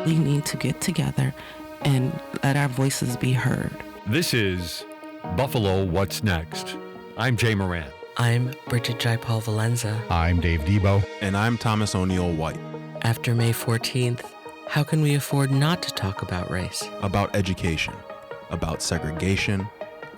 We need to get together and let our voices be heard. This is Buffalo What's Next. I'm Jay Moran. I'm Bridget Jaipal Valenza. I'm Dave Debo. And I'm Thomas O'Neill White. After May 14th, how can we afford not to talk about race? About education, about segregation,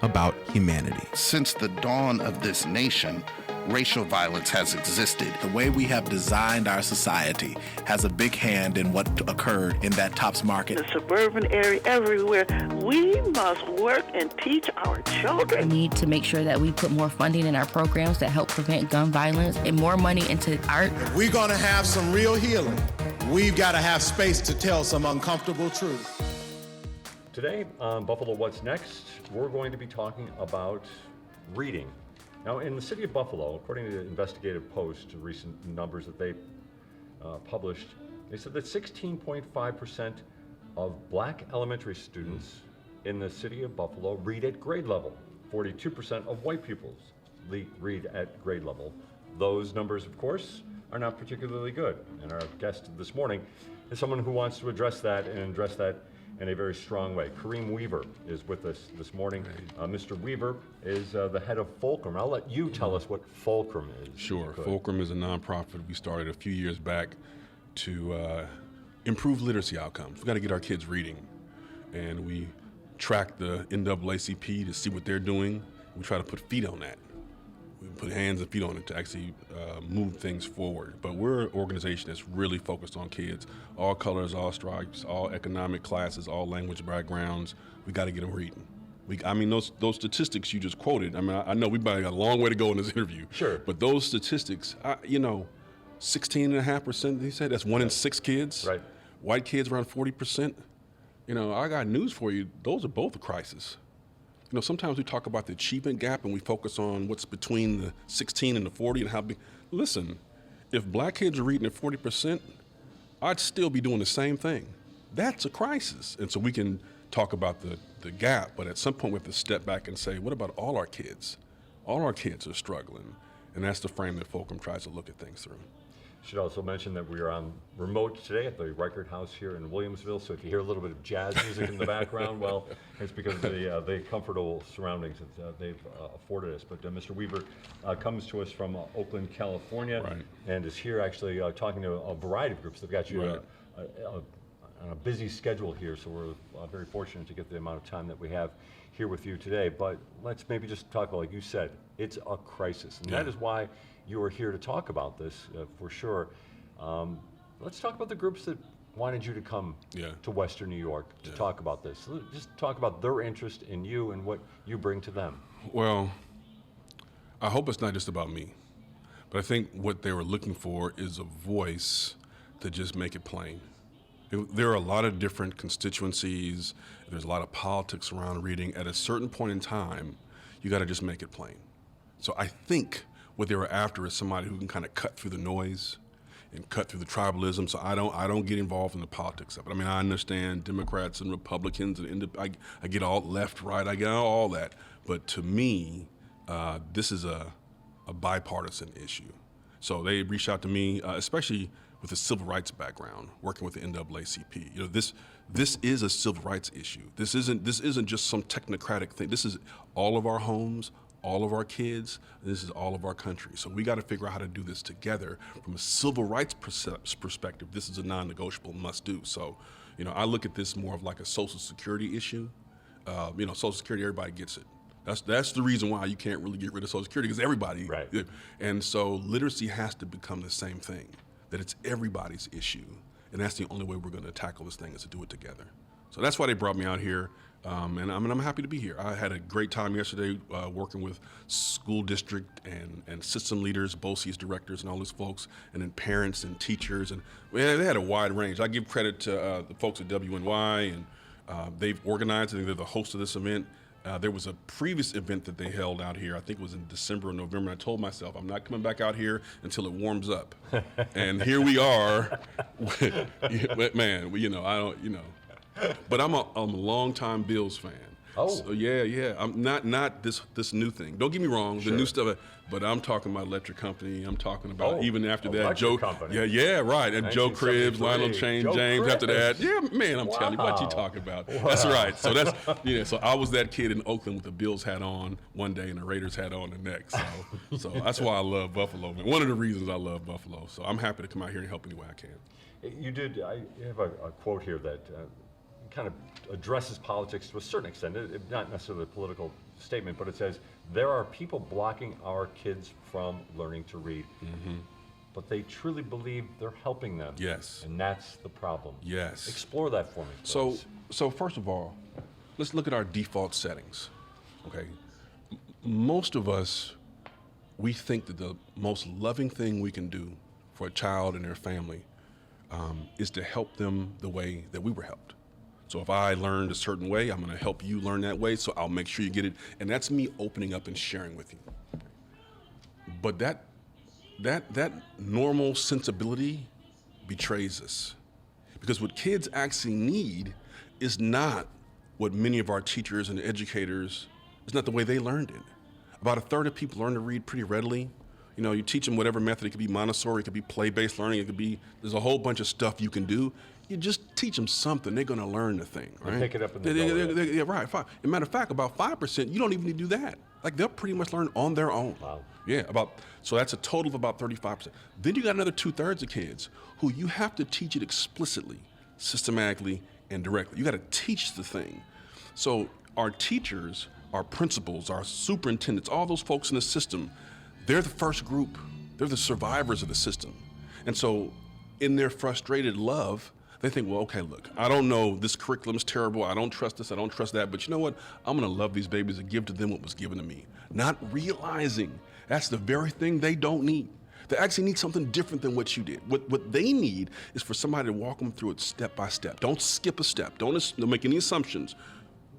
about humanity. Since the dawn of this nation, racial violence has existed. The way we have designed our society has a big hand in what occurred in that Tops Market. The suburban area, everywhere. We must work and teach our children. We need to make sure that we put more funding in our programs that help prevent gun violence and more money into art. If we're going to have some real healing, we've got to have space to tell some uncomfortable truths. Today on Buffalo What's Next, we're going to be talking about reading. Now, in the city of Buffalo, according to the Investigative Post, recent numbers that they published, they said that 16.5% of black elementary students in the city of Buffalo read at grade level. 42% of white pupils read at grade level. Those numbers, of course, are not particularly good. And our guest this morning is someone who wants to address that and address that in a very strong way. Kareem Weaver is with us this morning. Mr. Weaver is the head of Fulcrum. I'll let you tell us what Fulcrum is. Sure. Fulcrum is a nonprofit we started a few years back to improve literacy outcomes. We've got to get our kids reading. And we track the NAACP to see what they're doing. We try to put feet on that. We put hands and feet on it to actually move things forward. But we're an organization that's really focused on kids, all colors, all stripes, all economic classes, all language backgrounds. We got to get them reading. Those statistics you just quoted, I know we've got a long way to go in this interview. Sure. But those statistics, 16.5%, they said, that's 1 in 6 kids. Right. White kids around 40%. I got news for you. Those are both a crisis. Sometimes we talk about the achievement gap and we focus on what's between the 16 and the 40 and how big. Listen, if black kids are reading at 40%, I'd still be doing the same thing. That's a crisis. And so we can talk about the gap, but at some point we have to step back and say, what about all our kids? All our kids are struggling. And that's the frame that Fulcrum tries to look at things through. Should also mention that we are on remote today at the Record House here in Williamsville. So if you hear a little bit of jazz music in the background, well, it's because of the comfortable surroundings that they've afforded us. But Mr. Weaver comes to us from Oakland, California, right, and is here actually talking to a variety of groups. They've got you right, on a busy schedule here, so we're very fortunate to get the amount of time that we have here with you today. But let's maybe just talk about, like you said, it's a crisis, and that is why you are here to talk about this for sure. Let's talk about the groups that wanted you to come to Western New York to talk about this. So just talk about their interest in you and what you bring to them. Well, I hope it's not just about me, but I think what they were looking for is a voice to just make it plain. There are a lot of different constituencies. There's a lot of politics around reading. At a certain point in time, you got to just make it plain. So I think what they were after is somebody who can kind of cut through the noise and cut through the tribalism. So I don't get involved in the politics of it. I understand Democrats and Republicans, and I get all left, right, I get all that. But to me, this is a bipartisan issue. So they reached out to me, especially with a civil rights background, working with the NAACP. This is a civil rights issue. This isn't just some technocratic thing. This is all of our homes, all of our kids, this is all of our country. So we got to figure out how to do this together. From a civil rights perspective, this is a non-negotiable must-do. So, I look at this more of like a Social Security issue. Social Security, everybody gets it. That's the reason why you can't really get rid of Social Security, because everybody. Right. And so literacy has to become the same thing, that it's everybody's issue. And that's the only way we're going to tackle this thing, is to do it together. So that's why they brought me out here. And I'm happy to be here. I had a great time yesterday working with school district and system leaders, BOCES directors and all those folks, and then parents and teachers. And they had a wide range. I give credit to the folks at WNY, and they've organized, I think they're the host of this event. There was a previous event that they held out here, I think it was in December or November. I told myself, I'm not coming back out here until it warms up. And here we are. Man, I don't. But I'm a longtime Bills fan. Oh. So, yeah. I'm not this new thing. Don't get me wrong, the new stuff, but I'm talking about Electric Company. I'm talking about even after that, Joe. Company. Yeah, right. And Joe Cribbs, Lionel James after that. Yeah, man, I'm telling you, what you talking about? Wow. That's right. So so I was that kid in Oakland with the Bills hat on one day and the Raiders hat on the next. So that's why I love Buffalo. One of the reasons I love Buffalo. So I'm happy to come out here and help any way I can. You have a quote here that kind of addresses politics to a certain extent, not necessarily a political statement, but it says, there are people blocking our kids from learning to read, but they truly believe they're helping them. Yes. And that's the problem. Yes. Explore that for me, please. So first of all, let's look at our default settings, okay? Most of us, we think that the most loving thing we can do for a child and their family is to help them the way that we were helped. So if I learned a certain way, I'm gonna help you learn that way, so I'll make sure you get it. And that's me opening up and sharing with you. But that normal sensibility betrays us. Because what kids actually need is not what many of our teachers and educators, it's not the way they learned it. About a third of people learn to read pretty readily. You know, you teach them whatever method. It could be Montessori, it could be play-based learning, it could be, there's a whole bunch of stuff you can do. You just teach them something, they're gonna learn the thing, right? They pick it up in the yeah, right, fine. As a matter of fact, about 5%, you don't even need to do that. Like, they'll pretty much learn on their own. Wow. Yeah, so that's a total of about 35%. Then you got another 2/3 of kids who you have to teach it explicitly, systematically, and directly. You gotta teach the thing. So our teachers, our principals, our superintendents, all those folks in the system, they're the first group. They're the survivors of the system. And so in their frustrated love, they think, well, okay, look, I don't know, this curriculum's terrible, I don't trust this, I don't trust that, but you know what? I'm gonna love these babies and give to them what was given to me. Not realizing that's the very thing they don't need. They actually need something different than what you did. What they need is for somebody to walk them through it step by step. Don't skip a step, don't make any assumptions.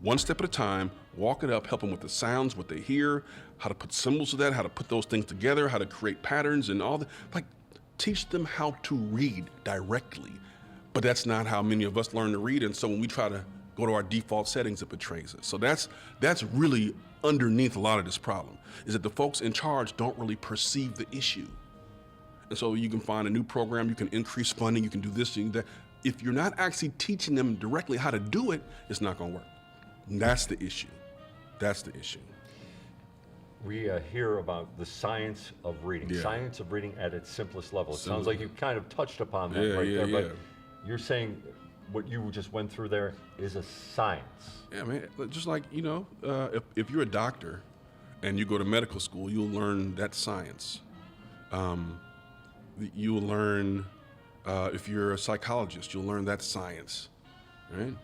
One step at a time, walk it up, help them with the sounds, what they hear, how to put symbols to that, how to put those things together, how to create patterns and all that. Like, teach them how to read directly. But that's not how many of us learn to read, and so when we try to go to our default settings, it betrays us. So that's really underneath a lot of this problem, is that the folks in charge don't really perceive the issue. And so you can find a new program, you can increase funding, you can do this, you can do that. If you're not actually teaching them directly how to do it, it's not gonna work. And that's the issue. That's the issue. We hear about the science of reading, science of reading at its simplest level. It sounds like you kind of touched upon that there, but you're saying what you just went through there is a science. Yeah, man, just like, you know, if you're a doctor and you go to medical school, you'll learn that science. You'll learn, if you're a psychologist, you'll learn that science, right?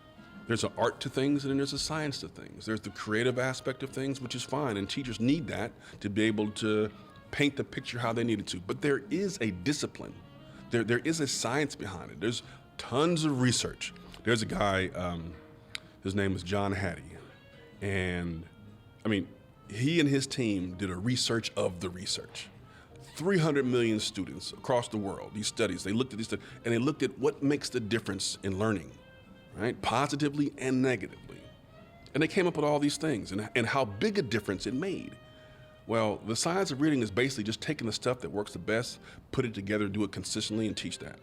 There's an art to things and then there's a science to things. There's the creative aspect of things, which is fine, and teachers need that to be able to paint the picture how they need it to. But there is a discipline. There is a science behind it. There's tons of research. There's a guy, his name is John Hattie, and I mean, he and his team did a research of the research. 300 million students across the world, these studies, they looked at these studies, and they looked at what makes the difference in learning, right? Positively and negatively. And they came up with all these things and how big a difference it made. Well, the science of reading is basically just taking the stuff that works the best, put it together, do it consistently, and teach that.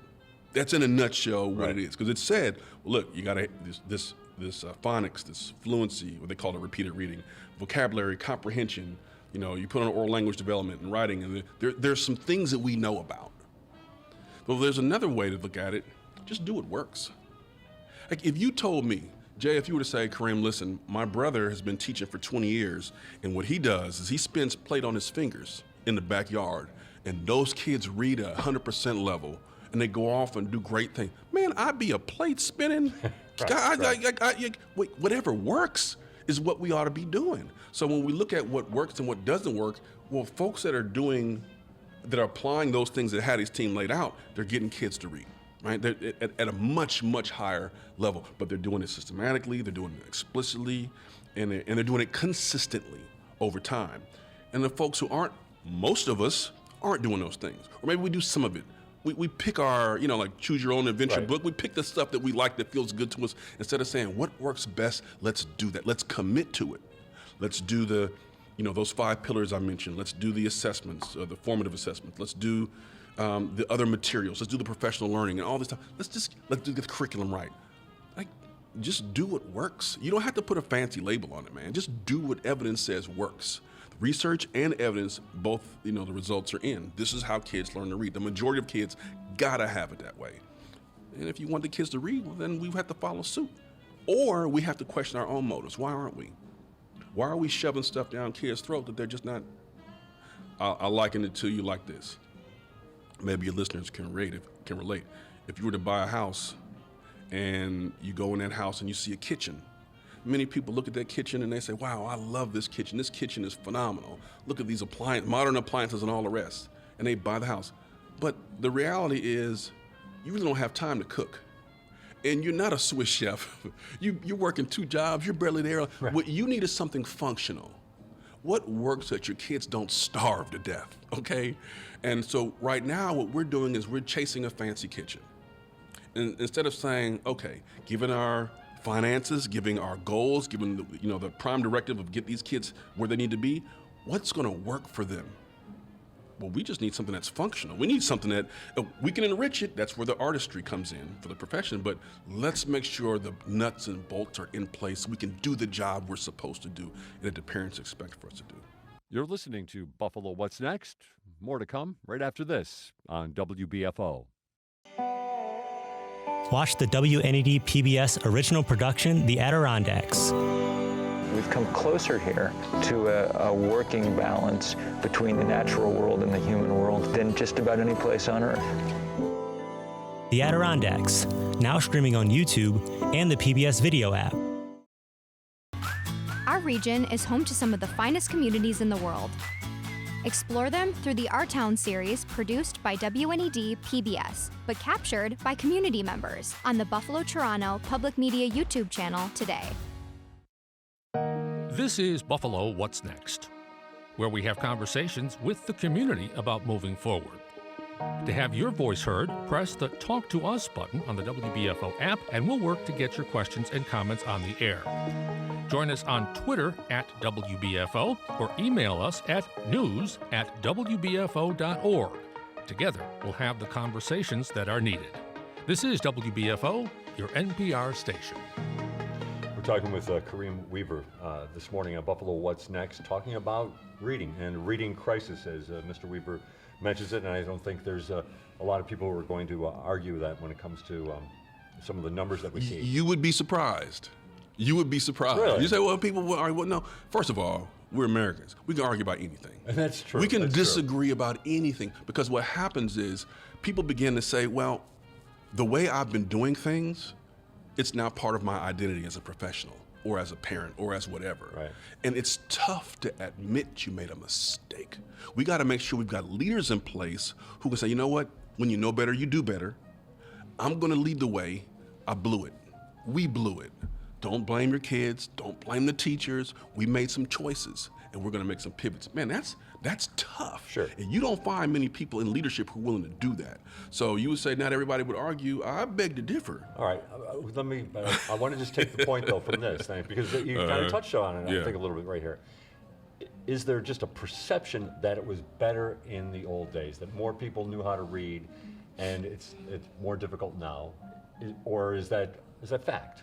That's in a nutshell what it is. Because it said, well, look, you got this phonics, this fluency, what they call it repeated reading, vocabulary, comprehension. You know, you put on oral language development and writing, and there's some things that we know about. But there's another way to look at it. Just do what works. Like, if you told me, Jay, if you were to say, Kareem, listen, my brother has been teaching for 20 years, and what he does is he spins plate on his fingers in the backyard, and those kids read at 100% level, and they go off and do great things. Man, I'd be a plate spinning. Whatever works is what we ought to be doing. So when we look at what works and what doesn't work, well, folks that are applying those things that Hattie's team laid out, they're getting kids to read. Right? They're at a much, much higher level, but they're doing it systematically, they're doing it explicitly, and they're doing it consistently over time. And the folks who aren't, most of us aren't doing those things, or maybe we do some of it. we pick our, like choose your own adventure book. We pick the stuff that we like that feels good to us instead of saying what works best. Let's do that. Let's commit to it. Let's do the, those 5 pillars I mentioned. Let's do the assessments, the formative assessments. Let's do the other materials. Let's do the professional learning and all this stuff. Let's do the curriculum right. Like, just do what works. You don't have to put a fancy label on it, man. Just do what evidence says works. Research and evidence, both, the results are in. This is how kids learn to read. The majority of kids gotta have it that way. And if you want the kids to read, well, then we have to follow suit. Or we have to question our own motives. Why aren't we? Why are we shoving stuff down kids' throat that they're just not? I'll liken it to you like this. Maybe your listeners can relate. If you were to buy a house and you go in that house and you see a kitchen, many people look at that kitchen and they say, wow, I love this kitchen. This kitchen is phenomenal. Look at these modern appliances and all the rest. And they buy the house. But the reality is you really don't have time to cook. And you're not a Swiss chef. You're working 2 jobs. You're barely there. Right. What you need is something functional. What works so that your kids don't starve to death, okay? And so right now what we're doing is we're chasing a fancy kitchen. And instead of saying, okay, given our finances, giving our goals, given the prime directive of get these kids where they need to be, what's going to work for them? Well, we just need something that's functional. We need something that we can enrich it. That's where the artistry comes in for the profession. But let's make sure the nuts and bolts are in place so we can do the job we're supposed to do and that the parents expect for us to do. You're listening to Buffalo What's Next. More to come right after this on WBFO. Watch the WNED PBS original production, The Adirondacks. We've come closer here to a working balance between the natural world and the human world than just about any place on Earth. The Adirondacks, now streaming on YouTube and the PBS video app. Our region is home to some of the finest communities in the world. Explore them through the Our Town series produced by WNED PBS, but captured by community members on the Buffalo Toronto Public Media YouTube channel today. This is Buffalo What's Next, where we have conversations with the community about moving forward. To have your voice heard, press the Talk to Us button on the WBFO app, and we'll work to get your questions and comments on the air. Join us on Twitter at WBFO or email us at news@wbfo.org. Together, we'll have the conversations that are needed. This is WBFO, your NPR station. We're talking with Kareem Weaver this morning on Buffalo What's Next, talking about reading and reading crisis, as Mr. Weaver mentions it, and I don't think there's a lot of people who are going to argue that when it comes to some of the numbers that we see. You would be surprised. You would be surprised. Really? You say, well, people will argue. Well, no. First of all, we're Americans. We can argue about anything. And that's true. We can disagree about anything, because what happens is people begin to say, well, the way I've been doing things, it's now part of my identity as a professional or as a parent or as whatever. Right. And it's tough to admit you made a mistake. We got to make sure we've got leaders in place who can say, you know what, when you know better, you do better. I'm going to lead the way. I blew it. We blew it. Don't blame your kids. Don't blame the teachers. We made some choices, and we're going to make some pivots. Man, that's tough. Sure. And you don't find many people in leadership who are willing to do that. So you would say not everybody would argue. I beg to differ. All right. I want to just take the point, though, from this thing, because you kind of touched on it, I think, a little bit right here. Is there just a perception that it was better in the old days, that more people knew how to read, and it's more difficult now? Or is that fact?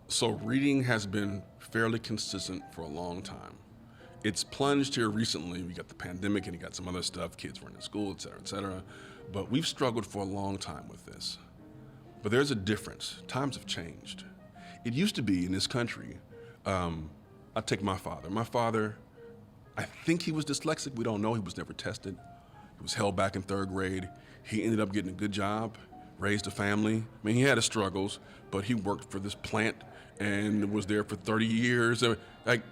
So reading has been fairly consistent for a long time. It's plunged here recently. We got the pandemic and you got some other stuff. Kids weren't in school, et cetera, et cetera. But we've struggled for a long time with this. But there's a difference. Times have changed. It used to be in this country, I take my father. My father, I think he was dyslexic. We don't know. He was never tested. He was held back in 3rd grade. He ended up getting a good job, raised a family. I mean, he had his struggles, but he worked for this plant and was there for 30 years. Like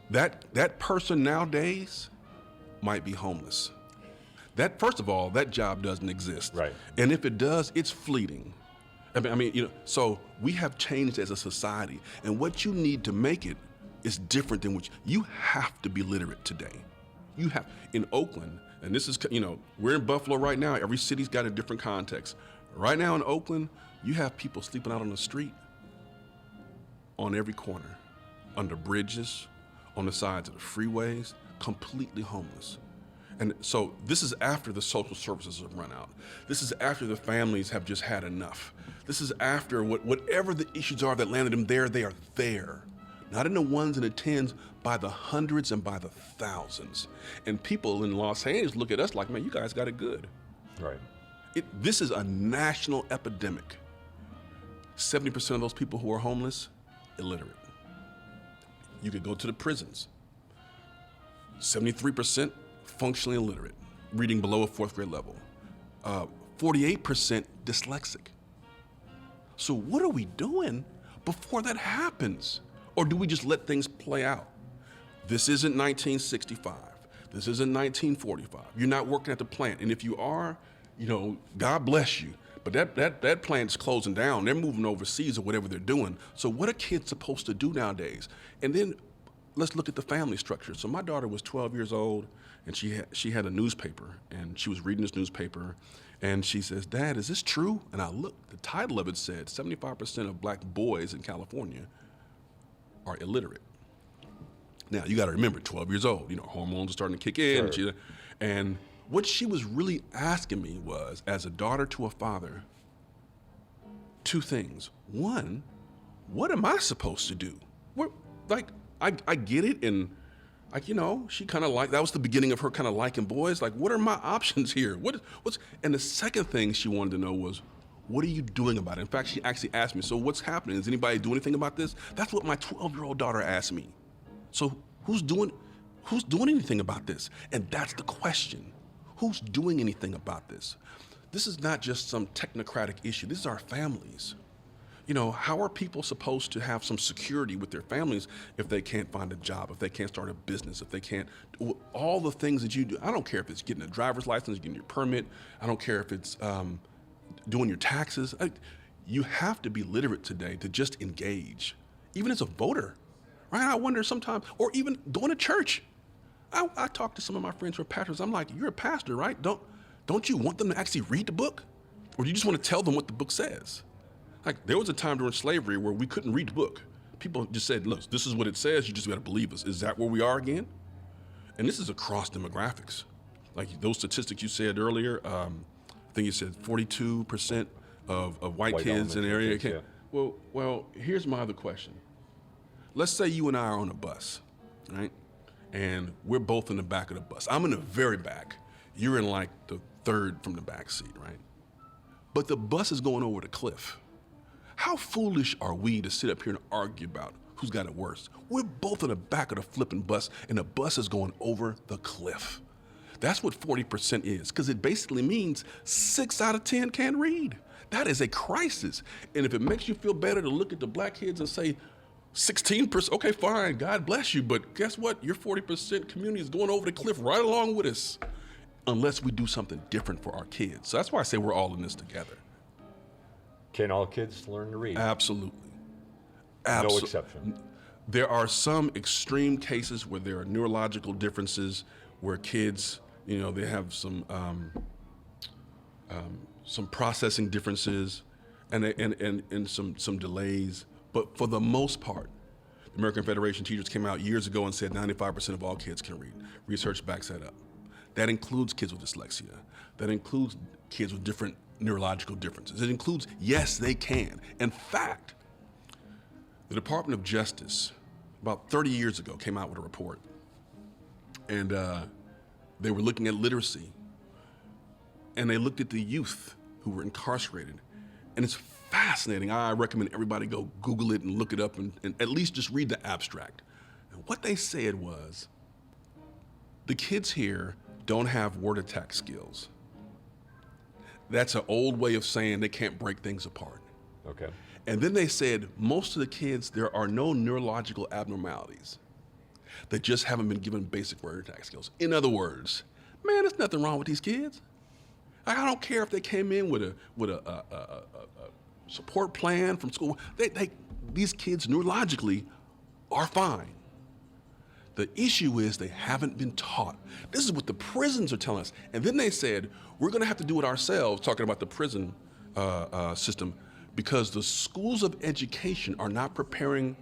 that person nowadays might be homeless. That, first of all, that job doesn't exist. Right. And if it does, it's fleeting. I mean, so we have changed as a society, and what you need to make it is different than you have to be literate today. You have, in Oakland, and this is, we're in Buffalo right now. Every city's got a different context. Right now in Oakland, you have people sleeping out on the street on every corner, under bridges, on the sides of the freeways, completely homeless. And so this is after the social services have run out. This is after the families have just had enough. This is after whatever the issues are that landed them there, they are there. Not in the ones and the tens, by the hundreds and by the thousands. And people in Los Angeles look at us like, man, you guys got it good. Right. This is a national epidemic. 70% of those people who are homeless, illiterate. You could go to the prisons. 73% functionally illiterate, reading below a 4th grade level. 48% dyslexic. So what are we doing before that happens? Or do we just let things play out? This isn't 1965. This isn't 1945. You're not working at the plant. And if you are, God bless you. But that plant's closing down. They're moving overseas or whatever they're doing. So what are kids supposed to do nowadays? And then let's look at the family structure. So my daughter was 12 years old, and she had a newspaper, and she was reading this newspaper, and she says, "Dad, is this true?" And I looked. The title of it said 75% of black boys in California are illiterate. Now, you got to remember, 12 years old, hormones are starting to kick in. Sure. And what she was really asking me was, as a daughter to a father, 2 things. One, what am I supposed to do? I get it, and she kind of that was the beginning of her kind of liking boys. Like, what are my options here? And the second thing she wanted to know was, what are you doing about it? In fact, she actually asked me, so what's happening? Does anybody do anything about this? That's what my 12-year-old daughter asked me. So who's doing anything about this? And that's the question. Who's doing anything about this? This is not just some technocratic issue. This is our families. How are people supposed to have some security with their families if they can't find a job, if they can't start a business, if they can't, all the things that you do. I don't care if it's getting a driver's license, getting your permit. I don't care if it's doing your taxes. You have to be literate today to just engage, even as a voter, right? I wonder sometimes, or even going to church. I talk to some of my friends who are pastors. I'm like, you're a pastor, right? Don't you want them to actually read the book? Or do you just want to tell them what the book says? Like, there was a time during slavery where we couldn't read the book. People just said, look, this is what it says, you just gotta believe us. Is that where we are again? And this is across demographics. Like those statistics you said earlier, I think you said 42% of white kids in the area. Kids, yeah. Well, here's my other question. Let's say you and I are on a bus, right? And we're both in the back of the bus. I'm in the very back. You're in like the third from the back seat, right? But the bus is going over the cliff. How foolish are we to sit up here and argue about who's got it worse? We're both in the back of the flipping bus, and the bus is going over the cliff. That's what 40% is, because it basically means 6 out of 10 can't read. That is a crisis. And if it makes you feel better to look at the black kids and say, 16%, okay, fine, God bless you, but guess what? Your 40% community is going over the cliff right along with us, unless we do something different for our kids. So that's why I say we're all in this together. Can all kids learn to read? Absolutely. No exception. There are some extreme cases where there are neurological differences, where kids, they have some processing differences and some delays. But for the most part, the American Federation of Teachers came out years ago and said 95% of all kids can read. Research backs that up. That includes kids with dyslexia. That includes kids with different neurological differences. It includes, yes, they can. In fact, the Department of Justice, about 30 years ago, came out with a report. And they were looking at literacy. And they looked at the youth who were incarcerated. And it's fascinating. I recommend everybody go Google it and look it up and at least just read the abstract. And what they said was, the kids here don't have word attack skills. That's an old way of saying they can't break things apart. Okay. And then they said, most of the kids, there are no neurological abnormalities. They just haven't been given basic word attack skills. In other words, man, there's nothing wrong with these kids. I don't care if they came in with a support plan from school. These kids neurologically are fine. The issue is they haven't been taught. This is what the prisons are telling us. And then they said, we're going to have to do it ourselves, talking about the prison system, because the schools of education are not preparing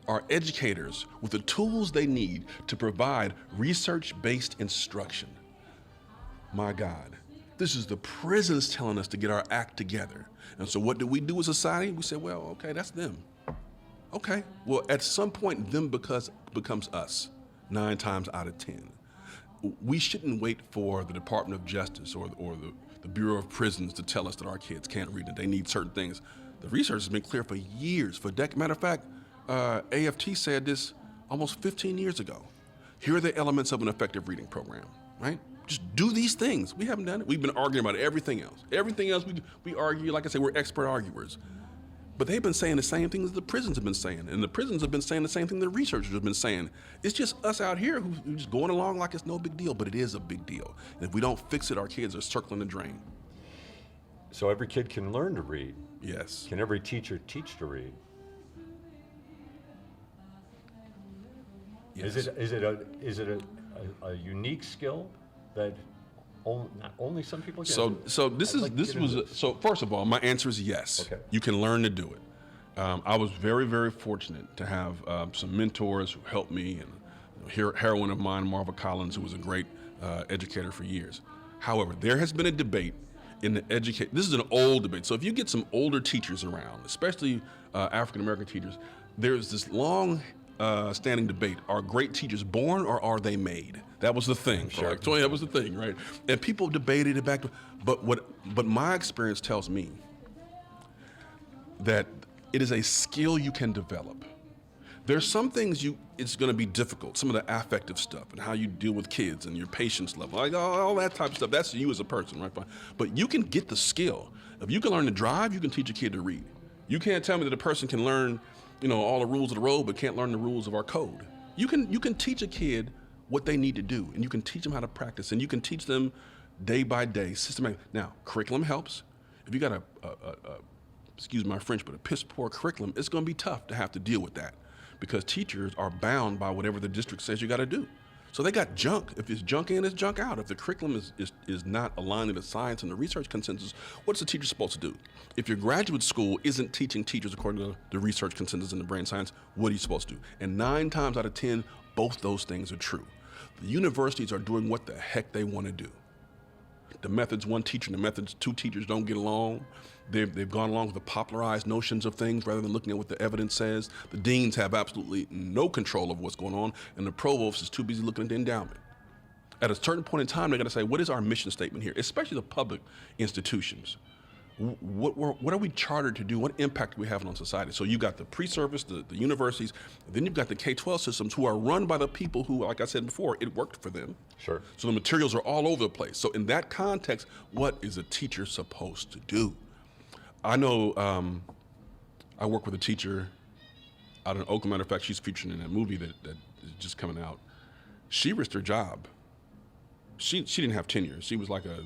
our educators with the tools they need to provide research-based instruction. My God, this is the prisons telling us to get our act together. And so what do we do as a society? We say, well, okay, that's them. Okay, well, at some point, them becomes us, 9 times out of 10. We shouldn't wait for the Department of Justice or the Bureau of Prisons to tell us that our kids can't read and they need certain things. The research has been clear for years. For decades. Matter of fact, AFT said this almost 15 years ago. Here are the elements of an effective reading program, right? Just do these things. We haven't done it. We've been arguing about everything else. Everything else we argue, like I say, we're expert arguers. But they've been saying the same things the prisons have been saying. And the prisons have been saying the same thing the researchers have been saying. It's just us out here who's just going along like it's no big deal, but it is a big deal. And if we don't fix it, our kids are circling the drain. So every kid can learn to read. Yes. Can every teacher teach to read? Yes. Is it a unique skill that not only some people can? So first of all, my answer is yes. Okay. You can learn to do it. I was very, very fortunate to have some mentors who helped me, and heroine of mine, Marva Collins, who was a great educator for years. However, there has been a debate in the education. This is an old debate. So if you get some older teachers around, especially African American teachers, there's this long standing debate: are great teachers born or are they made? That was the thing. Sure. Like 20, that was the thing, right? And people debated it back. But my experience tells me that it is a skill you can develop. There's some things it's going to be difficult. Some of the affective stuff and how you deal with kids and your patience level, like all that type of stuff. That's you as a person, right? But you can get the skill. If you can learn to drive, you can teach a kid to read. You can't tell me that a person can learn, all the rules of the road, but can't learn the rules of our code. You can teach a kid what they need to do, and you can teach them how to practice, and you can teach them day by day, systematically. Now, curriculum helps. If you got excuse my French, but a piss poor curriculum, it's going to be tough to have to deal with that because teachers are bound by whatever the district says you got to do. So they got junk. If it's junk in, it's junk out. If the curriculum is not aligned to the science and the research consensus, what's the teacher supposed to do? If your graduate school isn't teaching teachers according to the research consensus and the brain science, what are you supposed to do? And 9 times out of 10, both those things are true. The universities are doing what the heck they want to do. The methods one teacher and the methods 2 teachers don't get along. They've gone along with the popularized notions of things rather than looking at what the evidence says. The deans have absolutely no control of what's going on, and the provost is too busy looking at the endowment. At a certain point in time, they got to say, what is our mission statement here, especially the public institutions? What are we chartered to do? What impact do we have on society? So you got the pre-service, the universities, and then you've got the K-12 systems who are run by the people who, like I said before, it worked for them. Sure. So the materials are all over the place. So in that context, what is a teacher supposed to do? I know I work with a teacher out in Oakland. Matter of fact, she's featured in a movie that is just coming out. She risked her job. She didn't have tenure. She was like a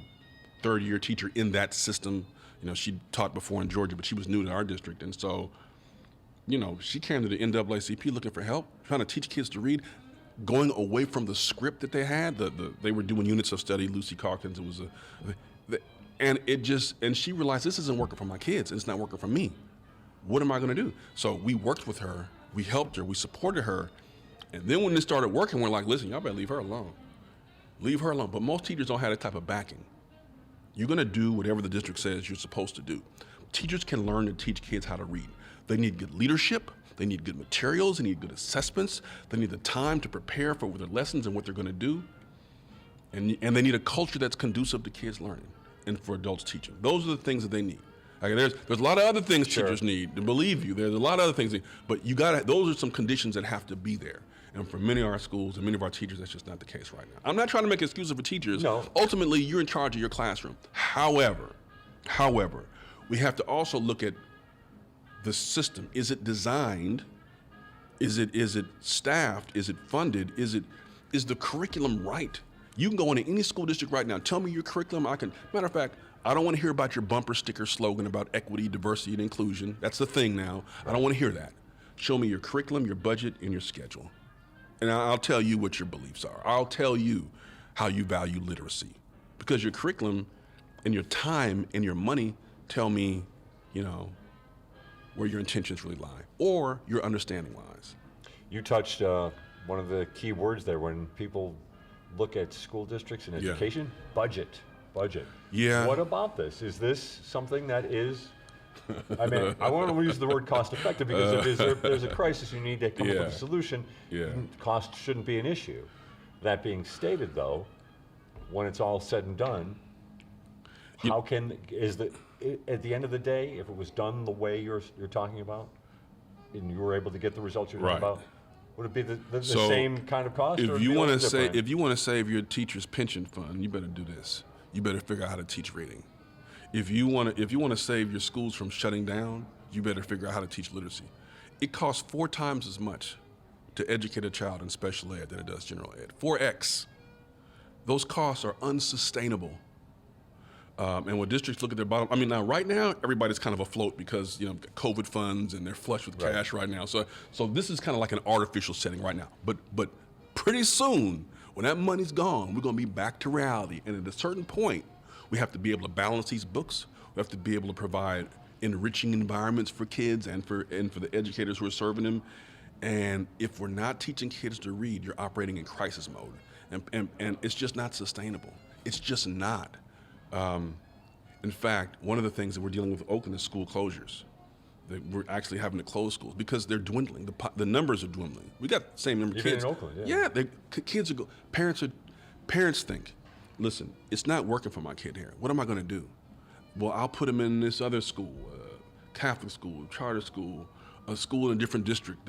third-year teacher in that system. She taught before in Georgia, but she was new to our district. And so, she came to the NAACP looking for help, trying to teach kids to read, going away from the script that they had. They were doing units of study, Lucy Calkins. And she realized this isn't working for my kids. It's not working for me. What am I going to do? So we worked with her. We helped her. We supported her. And then when this started working, we're like, listen, y'all better leave her alone. Leave her alone. But most teachers don't have that type of backing. You're going to do whatever the district says you're supposed to do. Teachers can learn to teach kids how to read. They need good leadership. They need good materials. They need good assessments. They need the time to prepare for their lessons and what they're going to do. And they need a culture that's conducive to kids learning and for adults teaching. Those are the things that they need. There's a lot of other things teachers need. To believe you, there's a lot of other things. But those are some conditions that have to be there. And for many of our schools and many of our teachers, that's just not the case right now. I'm not trying to make excuses for teachers. No. Ultimately, you're in charge of your classroom. However, we have to also look at the system. Is it designed? Is it staffed? Is it funded? Is the curriculum right? You can go into any school district right now. Tell me your curriculum. Matter of fact, I don't want to hear about your bumper sticker slogan about equity, diversity, and inclusion. That's the thing now. I don't want to hear that. Show me your curriculum, your budget, and your schedule. And I'll tell you what your beliefs are. I'll tell you how you value literacy, because your curriculum and your time and your money tell me, where your intentions really lie or your understanding lies. You touched one of the key words there when people look at school districts and education. Budget. Yeah. What about this? Is this something that is, I mean, I want to use the word cost effective, because if there's a crisis, you need to come up with a solution. Cost shouldn't be an issue. That being stated, though, when it's all said and done, at the end of the day, if it was done the way you're talking about, and you were able to get the results you're talking about, would it be the same kind of cost? If you want to save your teacher's pension fund, you better do this. You better figure out how to teach reading. If you want to save your schools from shutting down, you better figure out how to teach literacy. It costs 4 times as much to educate a child in special ed than it does general ed. 4x. Those costs are unsustainable. And when districts look at their bottom, now right now everybody's kind of afloat because COVID funds and they're flush with cash right now. So this is kind of like an artificial setting right now. But pretty soon, when that money's gone, we're going to be back to reality. And at a certain point, we have to be able to balance these books. We have to be able to provide enriching environments for kids and for the educators who are serving them. And if we're not teaching kids to read, you're operating in crisis mode. And it's just not sustainable. It's just not. In fact, one of the things that we're dealing with Oakland is school closures. We're actually having to close schools because they're dwindling. The numbers are dwindling. We got the same number of kids. Even in Oakland, kids are parents think, listen, it's not working for my kid here. What am I going to do? Well, I'll put him in this other school, Catholic school, charter school, a school in a different district.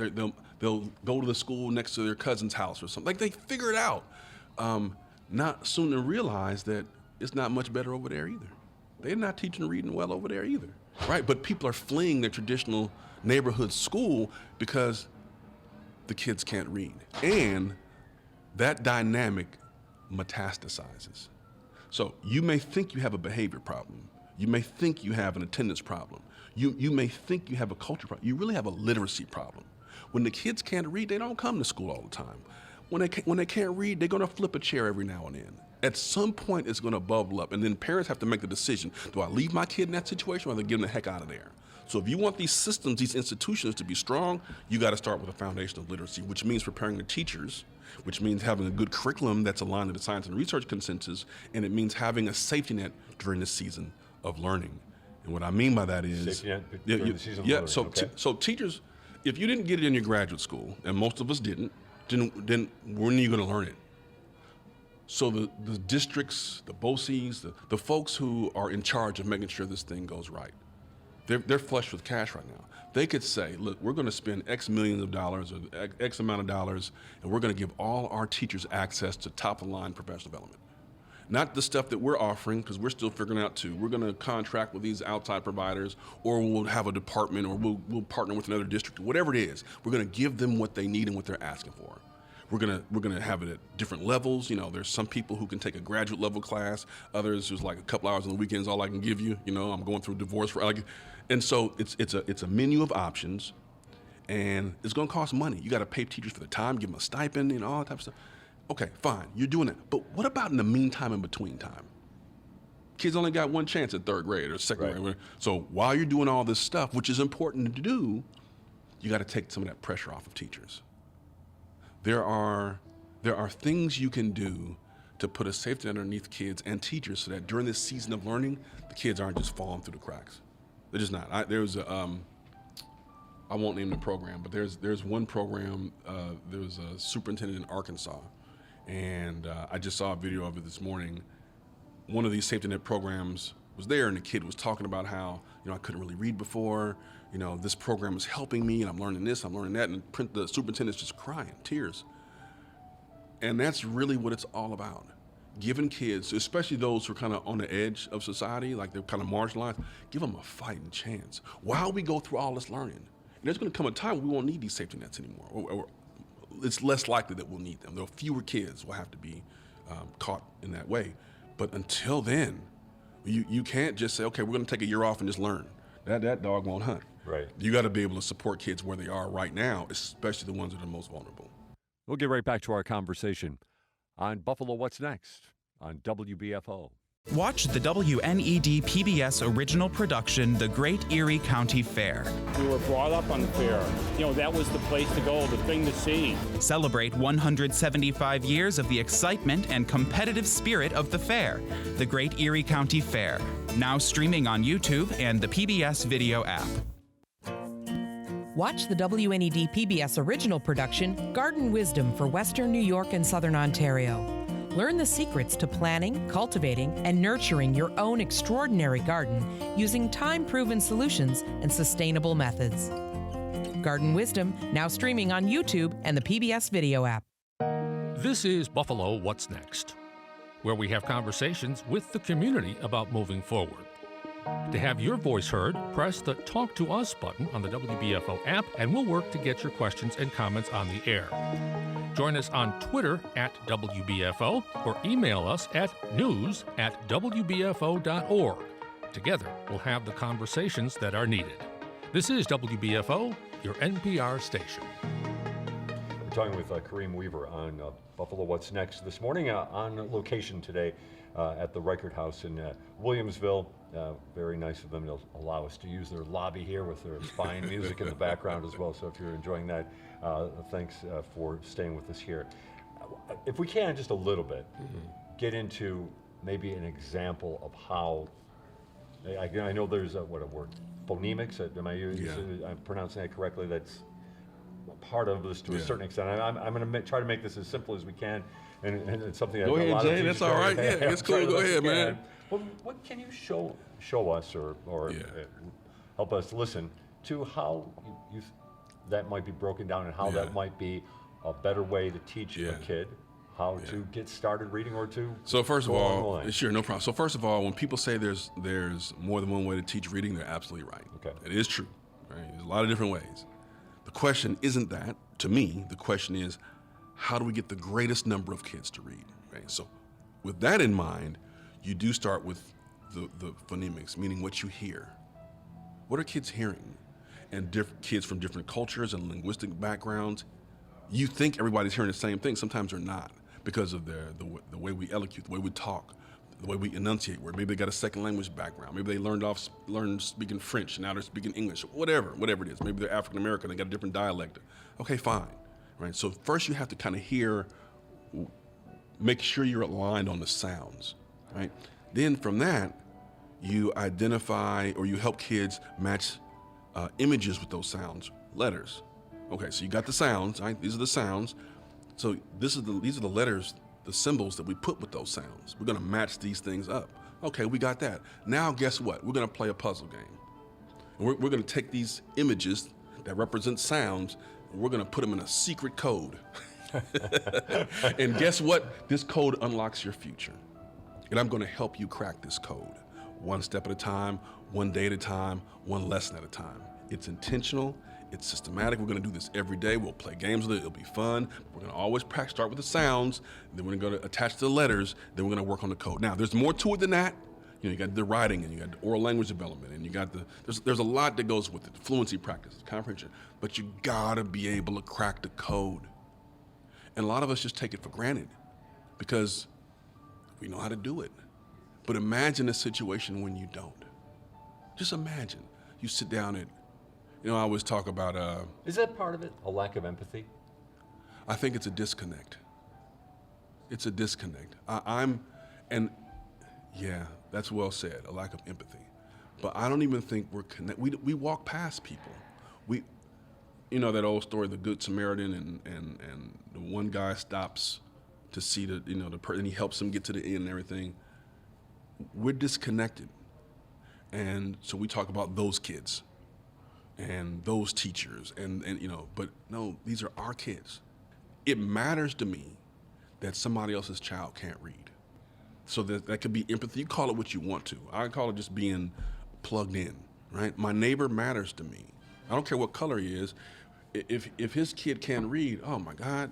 They'll go to the school next to their cousin's house or something. Like, they figure it out. Not soon to realize that it's not much better over there either. They're not teaching reading well over there either, right? But people are fleeing their traditional neighborhood school because the kids can't read. And that dynamic metastasizes. So you may think you have a behavior problem. You may think you have an attendance problem. You may think you have a culture problem. You really have a literacy problem. When the kids can't read, they don't come to school all the time. When they can't read, they're going to flip a chair every now and then. At some point, it's going to bubble up, and then parents have to make the decision: do I leave my kid in that situation, or do I get them the heck out of there? So if you want these systems, these institutions to be strong, you got to start with a foundation of literacy, which means preparing the teachers, which means having a good curriculum that's aligned to the science and research consensus, and it means having a safety net during this season of learning. And what I mean by that is, safety net during the season of learning. So teachers, if you didn't get it in your graduate school, and most of us didn't, then when are you going to learn it? So the districts, the BOCES, the folks who are in charge of making sure this thing goes right, they're flush with cash right now. They could say, look, we're going to spend X millions of dollars or X amount of dollars, and we're going to give all our teachers access to top-of-the-line professional development. Not the stuff that we're offering, because we're still figuring out too. We're going to contract with these outside providers, or we'll have a department, or we'll partner with another district, whatever it is. We're going to give them what they need and what they're asking for. We're gonna have it at different levels. There's some people who can take a graduate level class. Others, there's like a couple hours on the weekends, all I can give you. I'm going through divorce, and so it's a menu of options, and it's gonna cost money. You got to pay teachers for the time, give them a stipend, all that type of stuff. Okay, fine, you're doing that. But what about in the meantime, in between time? Kids only got one chance at third grade or second grade. So while you're doing all this stuff, which is important to do, you got to take some of that pressure off of teachers. There are things you can do to put a safety net underneath kids and teachers so that during this season of learning, the kids aren't just falling through the cracks. They're just not. I won't name the program, but there's one program, there was a superintendent in Arkansas, and I just saw a video of it this morning. One of these safety net programs was there, and the kid was talking about how, I couldn't really read before. This program is helping me, and I'm learning this, I'm learning that, and the superintendent's just crying, tears. And that's really what it's all about. Giving kids, especially those who are kind of on the edge of society, like they're kind of marginalized, give them a fighting chance while we go through all this learning. And there's going to come a time we won't need these safety nets anymore. Or it's less likely that we'll need them. There'll fewer kids will have to be caught in that way. But until then, you can't just say, okay, we're going to take a year off and just learn. That dog won't hunt. Right. You got to be able to support kids where they are right now, especially the ones that are most vulnerable. We'll get right back to our conversation on Buffalo What's Next on WBFO. Watch the WNED PBS original production, The Great Erie County Fair. We were brought up on the fair. You know, that was the place to go, the thing to see. Celebrate 175 years of the excitement and competitive spirit of the fair. The Great Erie County Fair. Now streaming on YouTube and the PBS video app. Watch the WNED PBS original production, Garden Wisdom for Western New York and Southern Ontario. Learn the secrets to planning, cultivating, and nurturing your own extraordinary garden using time-proven solutions and sustainable methods. Garden Wisdom, now streaming on YouTube and the PBS video app. This is Buffalo What's Next, where we have conversations with the community about moving forward. To have your voice heard, press the Talk to Us button on the WBFO app, and we'll work to get your questions and comments on the air. Join us on Twitter at WBFO or email us at news@wbfo.org. Together, we'll have the conversations that are needed. This is WBFO, your NPR station. We're talking with Kareem Weaver on Buffalo What's Next this morning on location today at the Reichert House in Williamsville. Very nice of them to allow us to use their lobby here with their fine music in the background as well. So if you're enjoying that, thanks for staying with us here. If we can, just a little bit, get into maybe an example of how, I know there's a word, phonemics, I'm pronouncing that correctly, that's part of this to a certain extent. I'm going to try to make this as simple as we can, and it's something that go ahead, Jay, that's all right. Yeah, it's cool. Go ahead, man. What can you show us or help us listen to how that might be broken down and how that might be a better way to teach a kid how to get started reading or to So first of all, sure, no problem. So first of all, when people say there's more than one way to teach reading, they're absolutely right. Okay. It is true. Right? There's a lot of different ways. The question isn't that, to me, the question is, how do we get the greatest number of kids to read? Right? So with that in mind, you do start with the phonemics, meaning what you hear. What are kids hearing? And kids from different cultures and linguistic backgrounds, you think everybody's hearing the same thing. Sometimes they're not, because of the way we elocute, the way we talk, the way we enunciate words. Maybe they got a second language background. Maybe they learned speaking French, and now they're speaking English, whatever it is. Maybe they're African American, they got a different dialect. Okay, fine, right? So first you have to kind of make sure you're aligned on the sounds, right? Then from that, you identify or you help kids match images with those sounds, letters. Okay, so you got the sounds, right? These are the sounds. So these are the letters, the symbols that we put with those sounds. We're gonna match these things up. Okay, we got that. Now guess what? We're gonna play a puzzle game. And we're gonna take these images that represent sounds, and we're gonna put them in a secret code. And guess what? This code unlocks your future. And I'm gonna help you crack this code. One step at a time, one day at a time, one lesson at a time. It's intentional, it's systematic. We're gonna do this every day. We'll play games with it, it'll be fun. We're gonna always start with the sounds, then we're gonna attach the letters, then we're gonna work on the code. Now, there's more to it than that. You know, you got the writing, and you got the oral language development, and you got there's a lot that goes with it, fluency practice, comprehension, but you gotta be able to crack the code. And a lot of us just take it for granted because we know how to do it. But imagine a situation when you don't. Just imagine. You sit down and, I always talk about... Is that part of it, a lack of empathy? I think it's a disconnect. It's a disconnect. Yeah, that's well said, a lack of empathy. But I don't even think we're connected. We walk past people. That old story, the Good Samaritan, and the one guy stops to see the person, and he helps him get to the end and everything. We're disconnected. And so we talk about those kids and those teachers but no, these are our kids. It matters to me that somebody else's child can't read. So that could be empathy. You call it what you want to. I call it just being plugged in, right? My neighbor matters to me. I don't care what color he is. If his kid can't read, oh my God,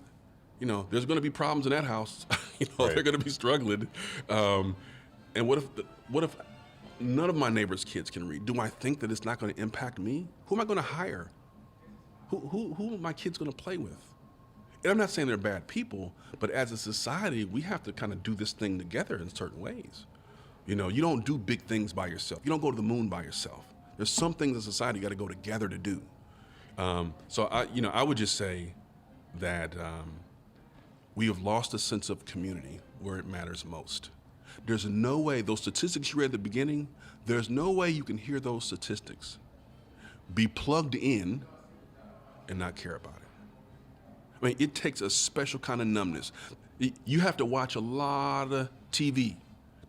there's going to be problems in that house. Right. They're going to be struggling. And what if none of my neighbors' kids can read? Do I think that it's not going to impact me? Who am I going to hire? Who are my kids going to play with? And I'm not saying they're bad people, but as a society, we have to kind of do this thing together in certain ways. You know, you don't do big things by yourself. You don't go to the moon by yourself. There's some things in society you got to go together to do. So I would just say that we have lost a sense of community where it matters most. There's no way, those statistics you read at the beginning, there's no way you can hear those statistics, be plugged in, and not care about it. I mean, it takes a special kind of numbness. You have to watch a lot of TV